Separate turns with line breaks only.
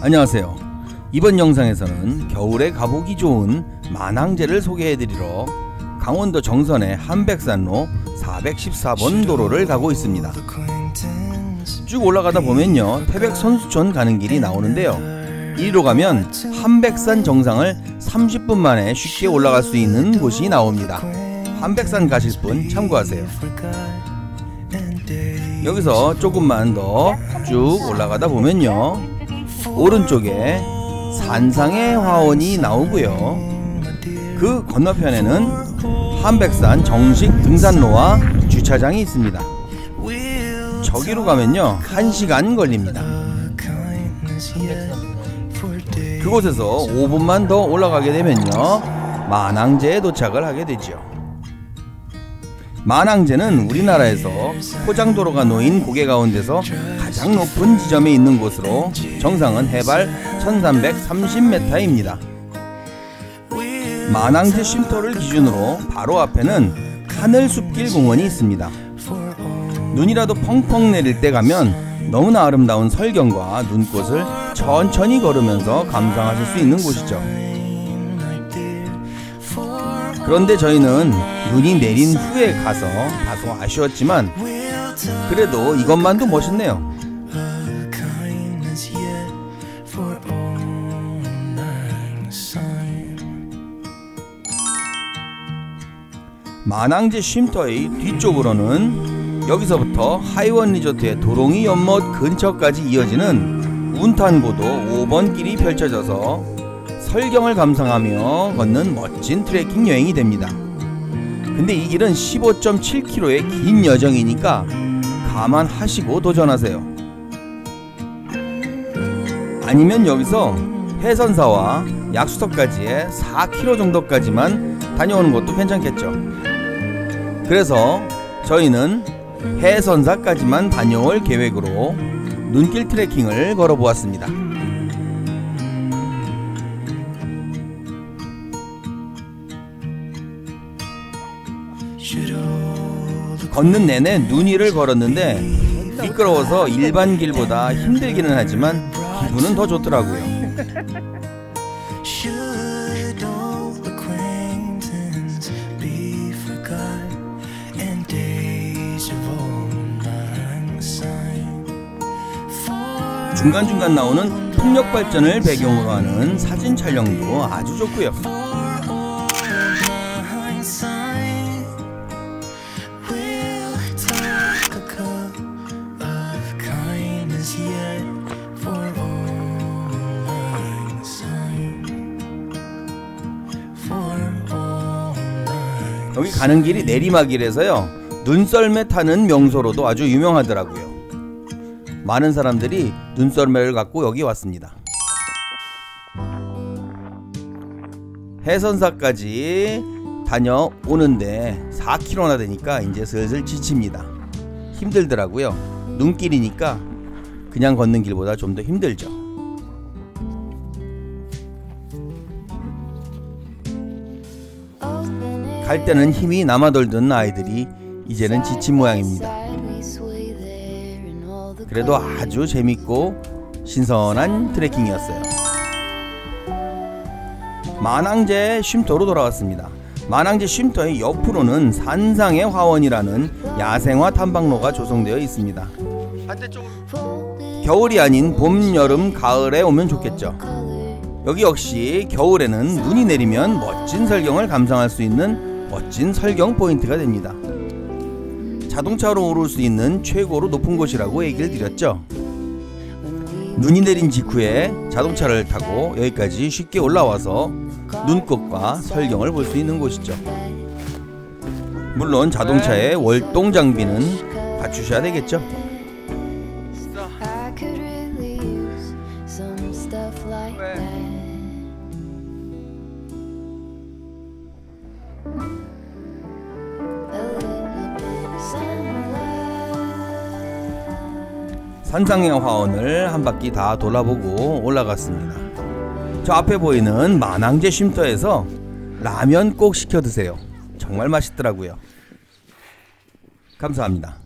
안녕하세요. 이번 영상에서는 겨울에 가보기 좋은 만항제를 소개해드리러 강원도 정선의 한백산로 414번 도로를 가고 있습니다. 쭉 올라가다 보면요, 태백선수촌 가는 길이 나오는데요, 이리로 가면 한백산 정상을 30분 만에 쉽게 올라갈 수 있는 곳이 나옵니다. 한백산 가실 분 참고하세요. 여기서 조금만 더 쭉 올라가다 보면요, 오른쪽에 산상의 화원이 나오고요, 그 건너편에는 한백산 정식 등산로와 주차장이 있습니다. 저기로 가면요 1시간 걸립니다. 그곳에서 5분만 더 올라가게 되면요 만항제에 도착을 하게 되죠. 만항제는 우리나라에서 포장도로가 놓인 고개 가운데서 가장 높은 지점에 있는 곳으로 정상은 해발 1330m입니다. 만항제 쉼터를 기준으로 바로 앞에는 하늘숲길 공원이 있습니다. 눈이라도 펑펑 내릴 때 가면 너무나 아름다운 설경과 눈꽃을 천천히 걸으면서 감상하실 수 있는 곳이죠. 그런데 저희는 눈이 내린 후에 가서 다소 아쉬웠지만 그래도 이것만도 멋있네요. 만항제 쉼터의 뒤쪽으로는 여기서부터 하이원 리조트의 도롱이 연못 근처까지 이어지는 운탄고도 5번 길이 펼쳐져서 설경을 감상하며 걷는 멋진 트레킹 여행이 됩니다. 근데 이 길은 15.7km의 긴 여정이니까 감안하시고 도전하세요. 아니면 여기서 해선사와 약수터까지의 4km 정도까지만 다녀오는 것도 괜찮겠죠. 그래서 저희는 해선사까지만 다녀올 계획으로 눈길 트레킹을 걸어보았습니다. 걷는 내내 눈 위를 걸었는데 미끄러워서 일반 길보다 힘들기는 하지만 기분은 더 좋더라고요. 중간중간 나오는 풍력발전을 배경으로 하는 사진 촬영도 아주 좋고요. 여기 가는 길이 내리막이라서요 눈썰매 타는 명소로도 아주 유명하더라고요. 많은 사람들이 눈썰매를 갖고 여기 왔습니다. 해선사까지 다녀오는데 4km나 되니까 이제 슬슬 지칩니다. 힘들더라고요. 눈길이니까 그냥 걷는 길보다 좀 더 힘들죠. 갈 때는 힘이 남아돌던 아이들이 이제는 지친 모양입니다. 그래도 아주 재밌고 신선한 트레킹이었어요. 만항제 쉼터로 돌아왔습니다. 만항제 쉼터의 옆으로는 산상의 화원이라는 야생화 탐방로가 조성되어 있습니다. 겨울이 아닌 봄, 여름, 가을에 오면 좋겠죠. 여기 역시 겨울에는 눈이 내리면 멋진 설경을 감상할 수 있는 멋진 설경 포인트가 됩니다. 자동차로 오를 수 있는 최고로 높은 곳이라고 얘기를 드렸죠. 눈이 내린 직후에 자동차를 타고 여기까지 쉽게 올라와서 눈꽃과 설경을 볼 수 있는 곳이죠. 물론 자동차에 월동 장비는 갖추셔야 되겠죠. 산상의 화원을 한 바퀴 다 돌아보고 올라갔습니다. 저 앞에 보이는 만항제 쉼터에서 라면 꼭 시켜 드세요. 정말 맛있더라고요. 감사합니다.